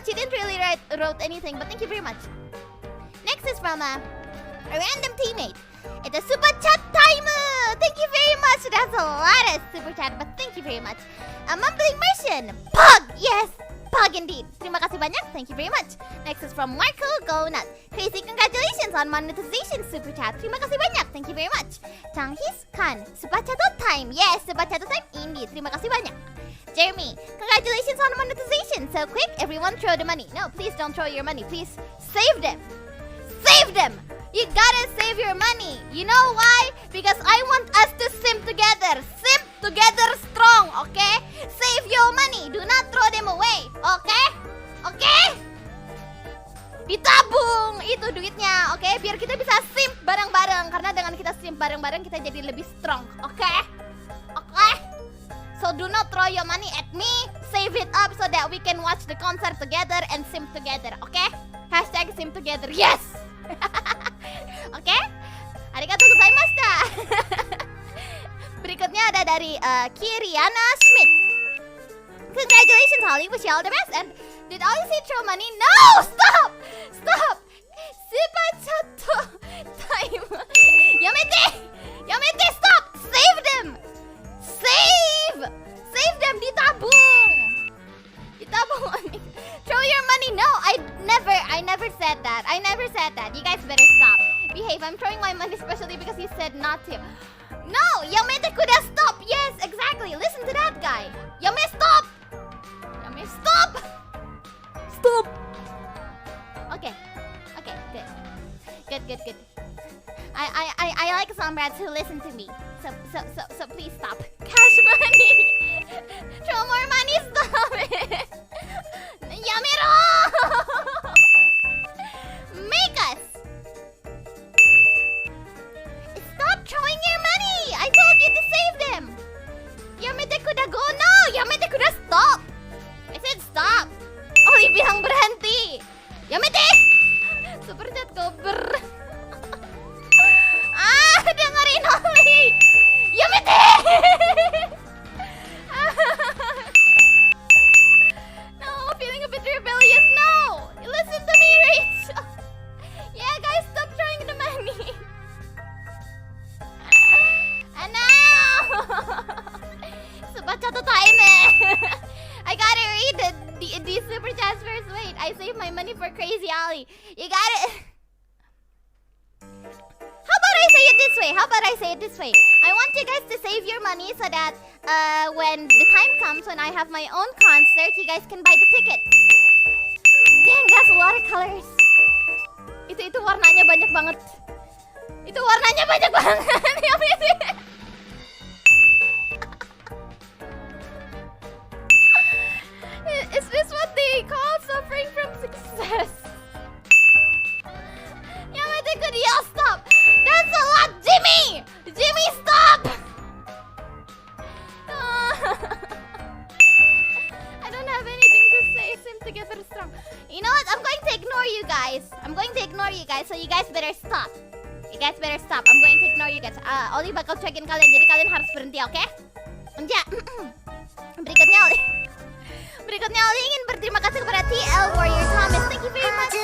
much. You didn't really wrote anything, but thank you very much. Next is from a random teammate. It's a super chat timer. Thank you very much. That's a lot of super chat, but thank you very much. A mumbling Merchant. Pug. Yes, pug indeed. Terima kasih banyak. Thank you very much. Next is from Marco Gonat. Crazy congratulations on monetization super chat. Terima kasih banyak. Thank you very much. Changhis Khan. Super chat time. Yes, super chat time indeed. Terima kasih banyak. Jeremy, congratulations on monetization. So quick, everyone throw the money. No, please don't throw your money. Please save them. Save them. You gotta save your money. You know why? Because I want us to simp together. Simp together strong, okay? Save your money. Do not throw them away, okay? Okay? Ditabung itu duitnya, oke? Biar kita bisa simp bareng-bareng. Karena dengan kita simp bareng-bareng kita jadi lebih strong, oke? Oke? So do not throw your money at me. Save it up so that we can watch the concert together and simp together, okay? Hashtag simp together, yes! Oke? Arigatou gozaimashita. Berikutnya ada dari Kiriana Schmidt. Congratulations, Holly. Wish you all the best. And did Ollie say throw money? No! Stop! Stop! Super chat time. Yamete! Yamete, stop! Save them! Save! Save them! Ditabung! Ditabung. Throw your money. No, I never said that. I never said that. You guys better stop. Behave. I'm throwing my money especially because you said not to. No! Yamete kuda stop! Yes, exactly. Listen to that guy. Yame, stop! Yame, stop! Stop! Okay. Okay, good. Good. I like some rats who listen to me. So please stop. Cash money! Throw more money, stop it! Yamero! Make us! Stop throwing your money! I told you to save them! Yamete kuda go! No! Yamete kuda stop! I said stop! Ollie bilang berhenti! Yamete! Super chat go ber... dengerin Ollie! Yamete! No, feeling a bit rebellious. No! Listen to me, Rachel! Yeah, guys, stop throwing the money! And now! Super chat time eh! I gotta read the super chats first. Wait, I saved my money for Crazy Ollie. You got it. How about I say it this way? I want you guys to save your money so that when the time comes when I have my own concert, you guys can buy the ticket. Dang, that's a lot of colors. Itu warnanya banyak banget. Itu warnanya banyak banget. Is this what they call suffering from success? Yamete could yell stop! That's a lot, Jimmy! Jimmy, stop! I don't have anything to say. Sim together strong. You know what? I'm going to ignore you guys. So you guys better stop. I'm going to ignore you guys. Ollie bakal cuekin kalian, jadi kalian harus berhenti, oke? Okay? Ya. Berikutnya Ollie ingin berterima kasih kepada TL Warrior Thomas. Thank you very much.